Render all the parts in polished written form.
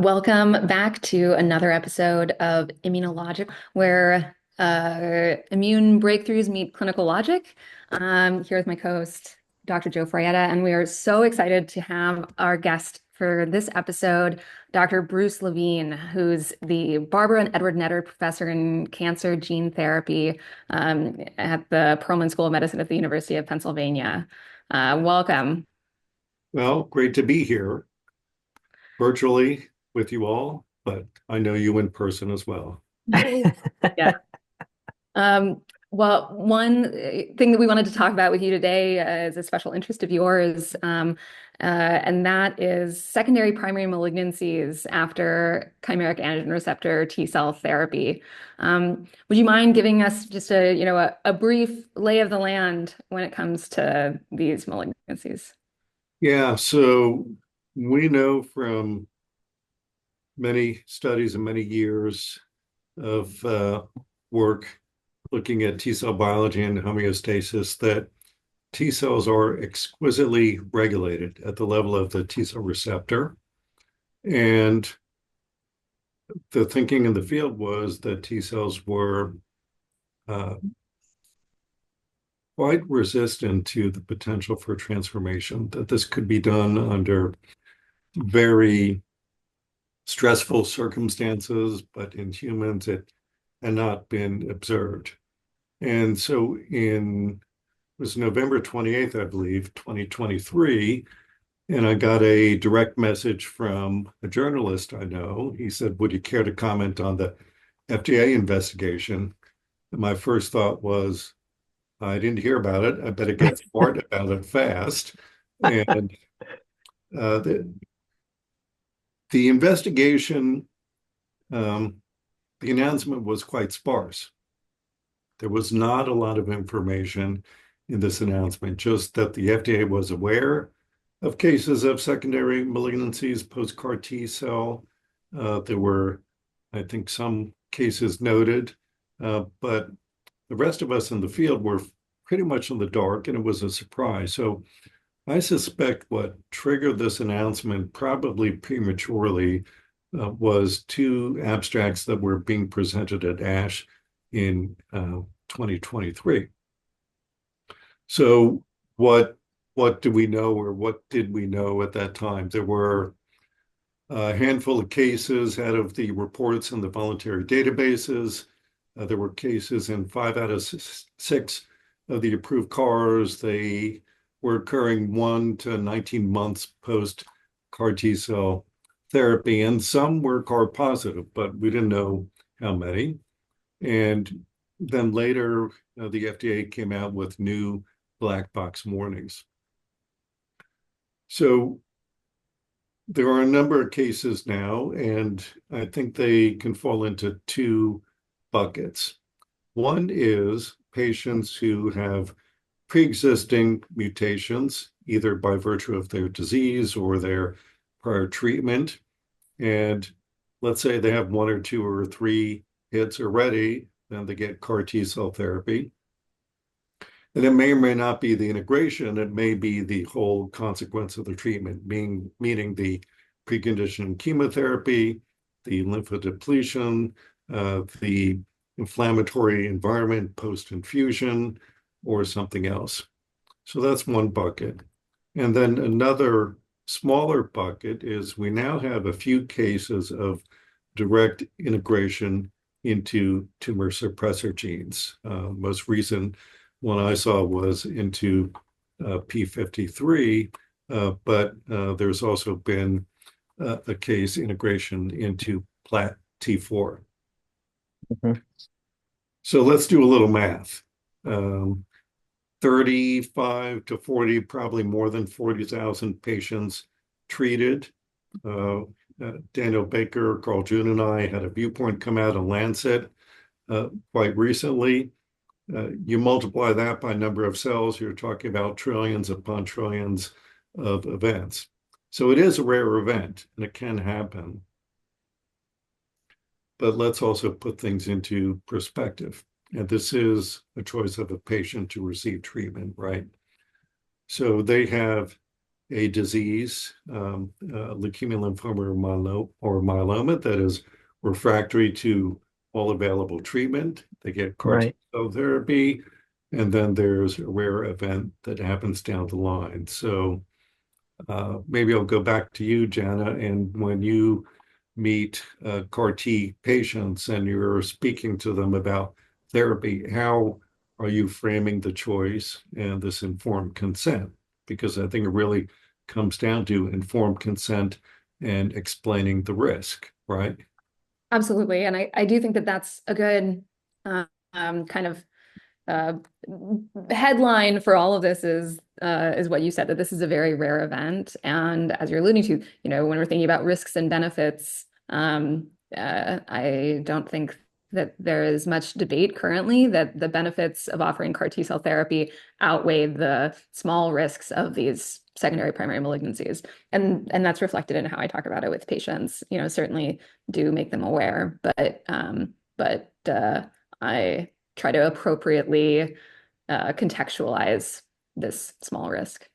Welcome back to another episode of ImmunoLogic, where immune breakthroughs meet clinical logic. I'm here with my co-host, Dr. Joe Fraietta, and we are so excited to have our guest for this episode, Dr. Bruce Levine, who's the Barbara and Edward Netter Professor in Cancer Gene Therapy at the Perelman School of Medicine at the University of Pennsylvania. Welcome. Well, great to be here virtually with you all, but I know you in person as well. Yeah. Well, one thing that we wanted to talk about with you today is a special interest of yours, and that is secondary primary malignancies after chimeric antigen receptor T cell therapy. Would you mind giving us just a brief lay of the land when it comes to these malignancies? Yeah, so we know from many studies and many years of work looking at T cell biology and homeostasis that T cells are exquisitely regulated at the level of the T cell receptor. And the thinking in the field was that T cells were uh, quite resistant to the potential for transformation, that this could be done under very stressful circumstances, but in humans it had not been observed. And so it was November 28th, I believe, 2023, and I got a direct message from a journalist I know. He said, "Would you care to comment on the FDA investigation?" And my first thought was, I didn't hear about it. I better get smart about it fast. And uh, the, the investigation, um, the announcement was quite sparse. There was not a lot of information in this announcement, just that the FDA was aware of cases of secondary malignancies post-CAR T cell. There were, I think, some cases noted, but the rest of us in the field were pretty much in the dark, and it was a surprise. So I suspect what triggered this announcement, probably prematurely, was two abstracts that were being presented at ASH in 2023. So what do we know, or what did we know at that time? There were a handful of cases out of the reports in the voluntary databases. There were cases in 5 out of 6 of the approved CARs. They were occurring 1 to 19 months post CAR T cell therapy, and some were CAR positive, but we didn't know how many. And then later, the FDA came out with new black box warnings. So there are a number of cases now, and I think they can fall into two buckets. One is patients who have pre-existing mutations, either by virtue of their disease or their prior treatment. And let's say they have 1 or 2 or 3 hits already, then they get CAR T cell therapy. And it may or may not be the integration, it may be the whole consequence of the treatment, meaning the preconditioning chemotherapy, the lymphodepletion, the inflammatory environment post-infusion, or something else. So that's one bucket. And then another smaller bucket is we now have a few cases of direct integration into tumor suppressor genes. Most recent one I saw was into P53, but there's also been a case integration into PLAT-T4. Mhm. So let's do a little math. 35 to 40, probably more than 40,000 patients treated. Daniel Baker, Carl June, and I had a viewpoint come out in Lancet quite recently. You multiply that by number of cells, you're talking about trillions upon trillions of events. So it is a rare event, and it can happen. But let's also put things into perspective. And this is a choice of a patient to receive treatment, right? So they have a disease, leukemia, lymphoma, or myeloma that is refractory to all available treatment. They get CAR T Right. cell therapy, and then there's a rare event that happens down the line. So maybe I'll go back to you, Janna, and when you meet CAR T patients and you're speaking to them about therapy, how are you framing the choice and this informed consent? Because I think it really comes down to informed consent and explaining the risk, right? Absolutely. And I do think that that's a good kind of uh, headline for all of this is what you said, that this is a very rare event. And as you're alluding to, when we're thinking about risks and benefits, I don't think that there is much debate currently that the benefits of offering CAR T cell therapy outweigh the small risks of these secondary primary malignancies. And that's reflected in how I talk about it with patients, certainly do make them aware, but I try to appropriately contextualize this small risk.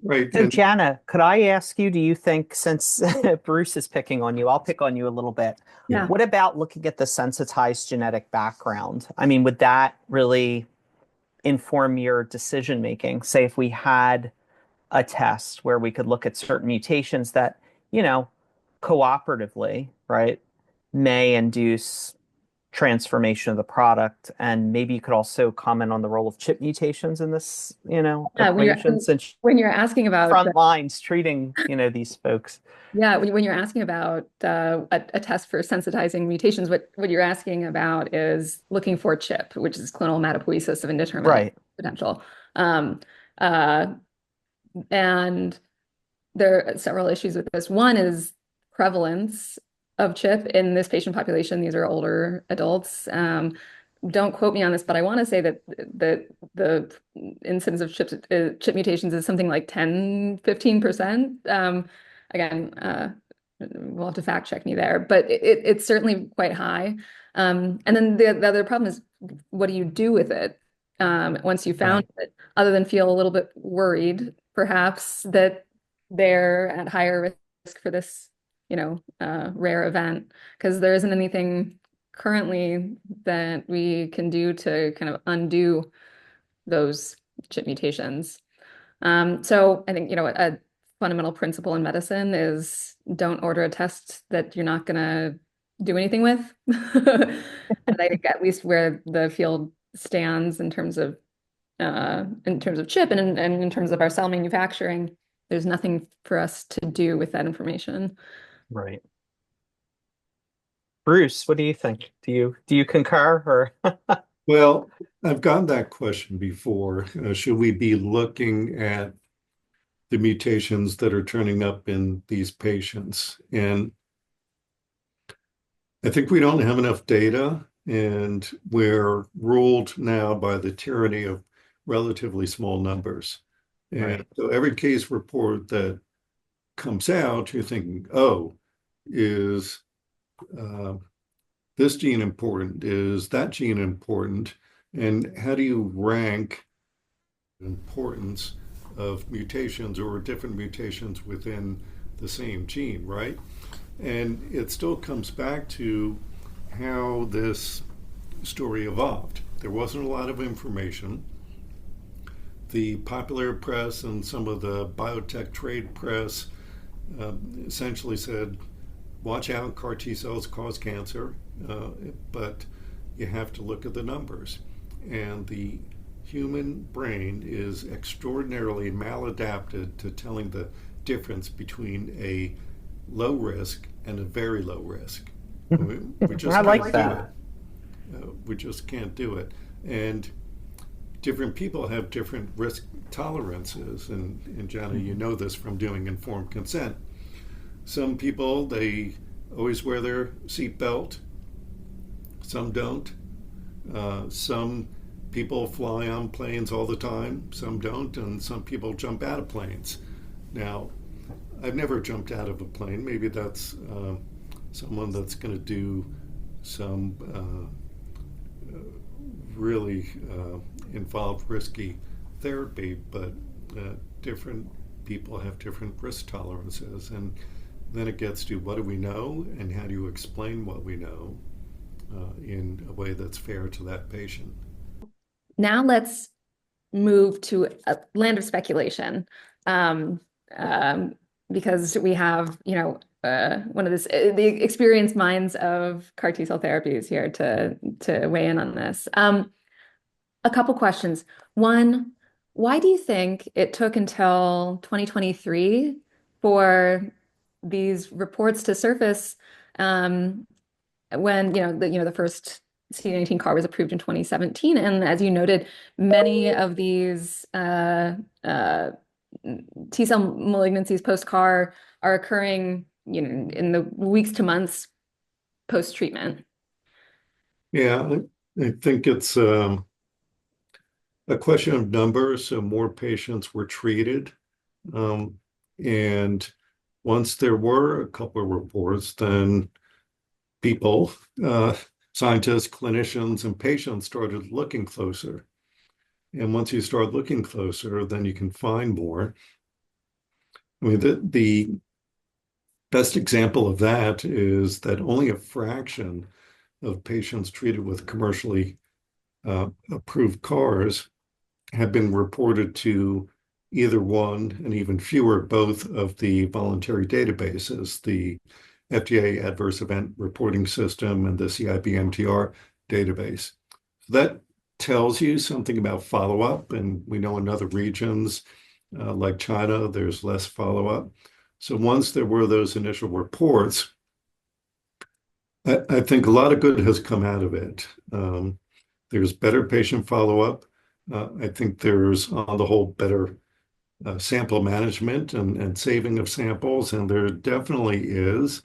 Right. So, And Janna, could I ask you, do you think, since Bruce is picking on you, I'll pick on you a little bit. Yeah. What about looking at the sensitized genetic background? I mean, would that really inform your decision making? Say, if we had a test where we could look at certain mutations that, you know, cooperatively, right, may induce transformation of the product. And maybe you could also comment on the role of chip mutations in this, When you're equation, since when you're asking about front lines treating, these folks. yeah, when you're asking about a test for sensitizing mutations, what you're asking about is looking for CHIP, which is clonal hematopoiesis of indeterminate Right, potential. Um, uh, and there are several issues with this. One is prevalence of CHIP in this patient population. These are older adults. Don't quote me on this, but I want to say that the incidence of chip mutations is something like 10-15%. Again, we'll have to fact check me there, but it's certainly quite high. And then the other problem is, what do you do with it once you found right, it, other than feel a little bit worried, perhaps, that they're at higher risk for this, rare event, because there isn't anything currently that we can do to kind of undo those chip mutations. So I think, a fundamental principle in medicine is don't order a test that you're not going to do anything with. And I think at least where the field stands in terms of chip and in terms of our cell manufacturing, there's nothing for us to do with that information. right. Bruce, what do you think? Do you concur or well, I've gotten that question before. Should we be looking at the mutations that are turning up in these patients? And I think we don't have enough data, and we're ruled now by the tyranny of relatively small numbers. And right, so every case report that comes out, you're thinking, oh, is uh, this gene important? Is that gene important? And how do you rank importance of mutations or different mutations within the same gene, right? And it still comes back to how this story evolved. There wasn't a lot of information. The popular press and some of the biotech trade press essentially said, watch out, CAR T cells cause cancer, but you have to look at the numbers. And the human brain is extraordinarily maladapted to telling the difference between a low risk and a very low risk. We I just like can't do that. it. We just can't do it. And different people have different risk tolerances. And Janna, you Mhm. know this from doing informed consent. Some people, they always wear their seatbelt. Some don't. Some people fly on planes all the time. Some don't. And some people jump out of planes. Now, I've never jumped out of a plane. Maybe that's someone that's going to do some really involved risky therapy, but different people have different risk tolerances. And then it gets to what do we know and how do you explain what we know in a way that's fair to that patient. Now let's move to a land of speculation, um, um, because we have, one of the experienced minds of CAR T cell therapies here to weigh in on this. A couple questions. One, why do you think it took until 2023 for these reports to surface, um, when the first CD19 CAR was approved in 2017, and as you noted, many of these T cell malignancies post CAR are occurring, in the weeks to months post treatment. Yeah, I think it's a question of numbers. So more patients were treated. Um, and once there were a couple of reports, then people, scientists, clinicians, and patients started looking closer. And once you start looking closer, then you can find more. I mean, the best example of that is that only a fraction of patients treated with commercially approved CARs have been reported to either one and even fewer both of the voluntary databases, the FDA Adverse Event Reporting System and the CIBMTR database. So that tells you something about follow-up, and we know in other regions like China, there's less follow-up. So once there were those initial reports, I think a lot of good has come out of it. There's better patient follow-up. I think there's, on the whole, better sample management and saving of samples, and there definitely is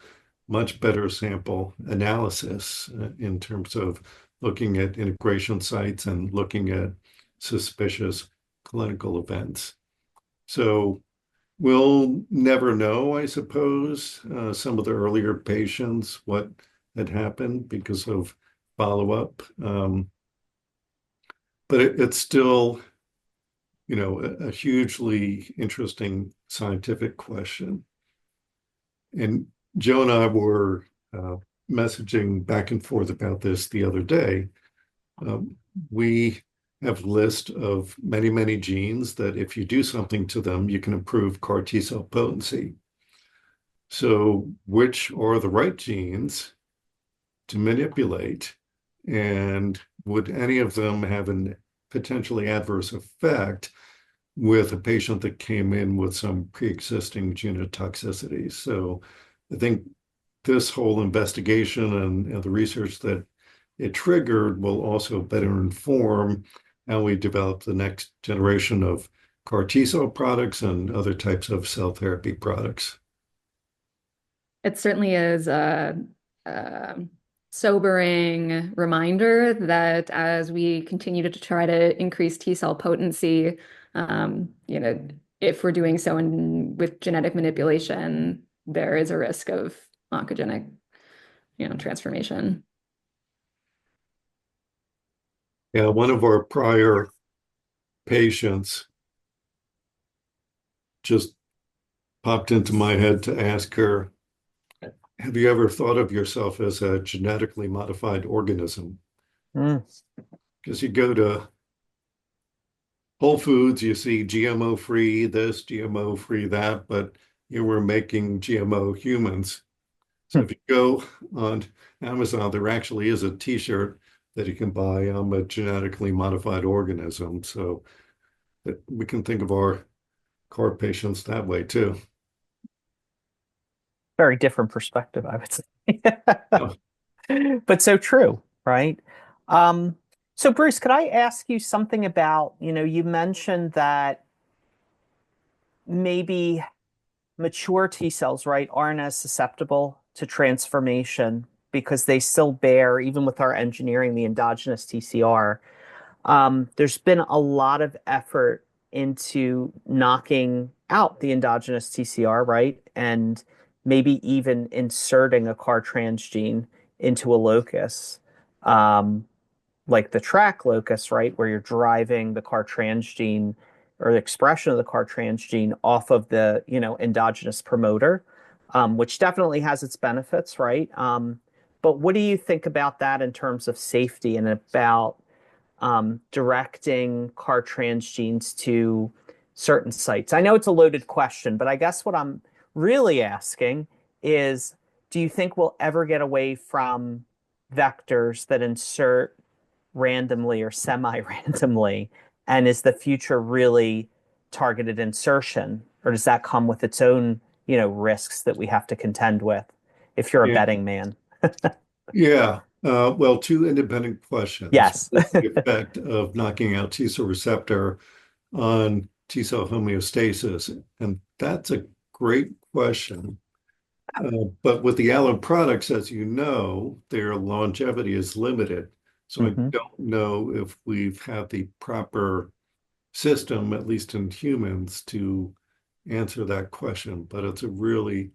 much better sample analysis in terms of looking at integration sites and looking at suspicious clinical events. So we'll never know, I suppose, some of the earlier patients, what had happened because of follow-up. But it's still, a hugely interesting scientific question. And Joe and I were messaging back and forth about this the other day. We have a list of many, many genes that if you do something to them, you can improve CAR T cell potency. So which are the right genes to manipulate? And would any of them have a potentially adverse effect with a patient that came in with some pre-existing genotoxicity? So I think this whole investigation and the research that it triggered will also better inform how we develop the next generation of CAR T cell products and other types of cell therapy products. It certainly is a sobering reminder that as we continue to try to increase T cell potency, if we're doing so with genetic manipulation, there is a risk of oncogenic, transformation. Yeah, one of our prior patients just popped into my head to ask her, have you ever thought of yourself as a genetically modified organism? Mm. Because you go to Whole Foods, you see GMO free this, GMO free that, but you were making GMO humans. So if you go on Amazon, there actually is a t-shirt that you can buy. I'm a genetically modified organism. So that we can think of our CAR patients that way too. Very different perspective, I would say. Oh, But so true, right? So Bruce, could I ask you something about, you mentioned that maybe mature T cells, right, aren't as susceptible to transformation because they still bear, even with our engineering, the endogenous TCR. There's been a lot of effort into knocking out the endogenous TCR, right? And maybe even inserting a CAR transgene into a locus, like the track locus, right? Where you're driving the CAR transgene or the expression of the CAR transgene off of the, endogenous promoter, which definitely has its benefits, right? But what do you think about that in terms of safety and about directing CAR transgenes to certain sites? I know it's a loaded question, but I guess what I'm really asking is, do you think we'll ever get away from vectors that insert randomly or semi-randomly? And is the future really targeted insertion, or does that come with its own, risks that we have to contend with if you're a Yeah. betting man? Yeah. Well, two independent questions. Yes. What is the effect of knocking out T cell receptor on T cell homeostasis? And that's a great question. But with the allo products, as you know, their longevity is limited. So I Hmm. don't know if we've had the proper system, at least in humans, to answer that question. But it's a really,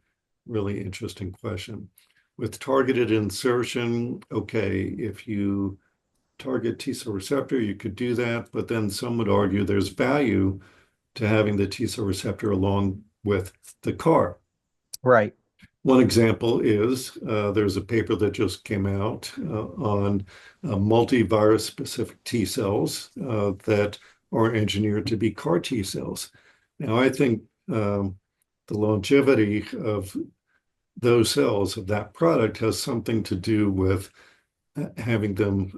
really interesting question. With targeted insertion, okay, if you target T cell receptor, you could do that. But then some would argue there's value to having the T cell receptor along with the CAR. Right. One example is there's a paper that just came out on multi-virus specific T cells that are engineered to be CAR T cells. Now, I think the longevity of those cells of that product has something to do with having them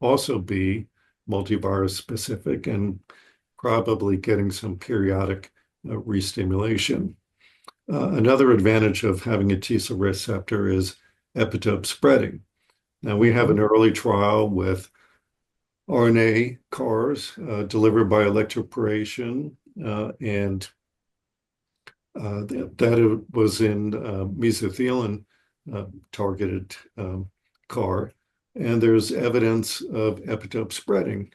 also be multi-virus specific and probably getting some periodic restimulation. Another advantage of having a T cell receptor is epitope spreading. Now, we have Hmm. an early trial with RNA CARs delivered by electroporation, and that was in mesothelin targeted CAR. And there's evidence of epitope spreading.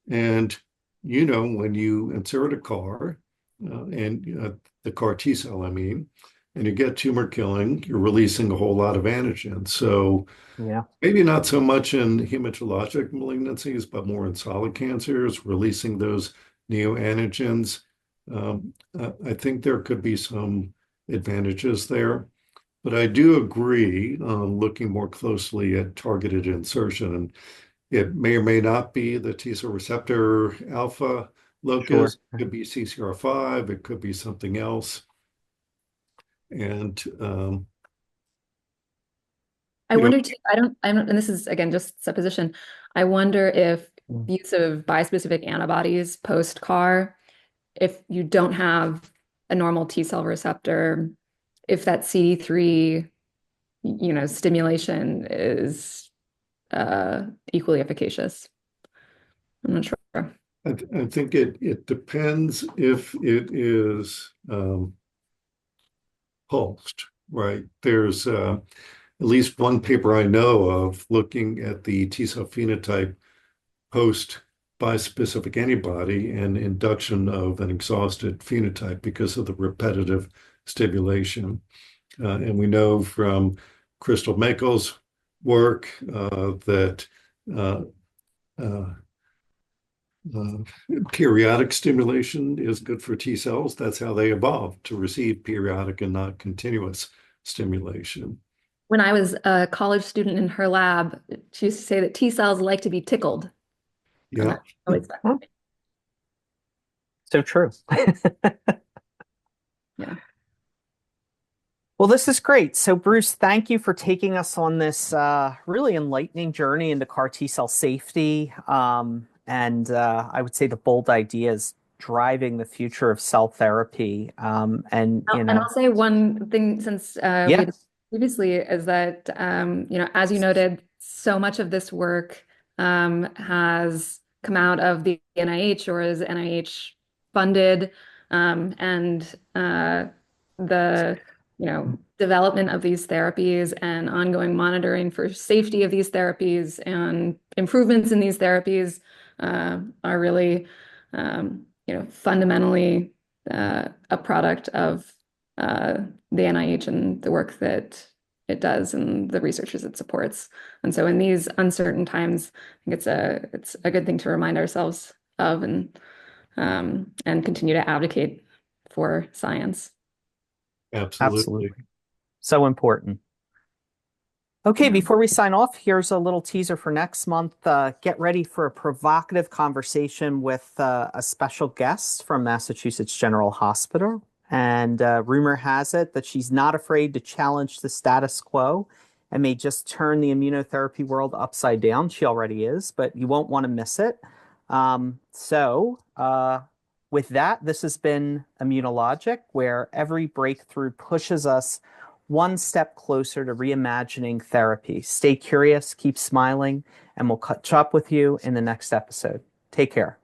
And when you insert a CAR, and the CAR T cell, I mean, and you get tumor killing, you're releasing a whole lot of antigen. So Yeah. maybe not so much in hematologic malignancies, but more in solid cancers, releasing those neoantigens. I think there could be some advantages there. But I do agree on looking more closely at targeted insertion. And it may or may not be the T cell receptor alpha locus, Sure. it could be CCR5, it could be something else. And I you know, wonder too, I don't, and this is again just supposition. I wonder if Mm. use of bispecific antibodies post CAR, if you don't have a normal T cell receptor, if that CD3, stimulation is equally efficacious. I'm not sure. I think it depends if it is pulsed, right? There's at least one paper I know of looking at the T cell phenotype post bispecific antibody and induction of an exhausted phenotype because of the repetitive stimulation. And we know from Crystal Makel's work that uh, uh, uh, periodic stimulation is good for T cells. That's how they evolved to receive periodic and not continuous stimulation. When I was a college student in her lab, she used to say that T cells like to be tickled, and Yeah. that always stuck Well, with me. so true. Yeah. Well, this is great. So, Bruce, thank you for taking us on this really enlightening journey into CAR T cell safety. And I would say the bold ideas driving the future of cell therapy. And I'll say one thing since we Yeah, had previously is that as you noted, so much of this work has come out of the NIH or is NIH funded, and the development of these therapies and ongoing monitoring for safety of these therapies and improvements in these therapies are really fundamentally a product of the NIH and the work that it does and the researchers it supports. And so in these uncertain times, I think it's a good thing to remind ourselves of and and continue to advocate for science. Absolutely. Absolutely. So important. Okay, Yeah. before we sign off, here's a little teaser for next month. Get ready for a provocative conversation with a special guest from Massachusetts General Hospital. And rumor has it that she's not afraid to challenge the status quo and may just turn the immunotherapy world upside down. She already is, but you won't want to miss it. With that, this has been ImmunoLogic, where every breakthrough pushes us one step closer to reimagining therapy. Stay curious, keep smiling, and we'll catch up with you in the next episode. Take care.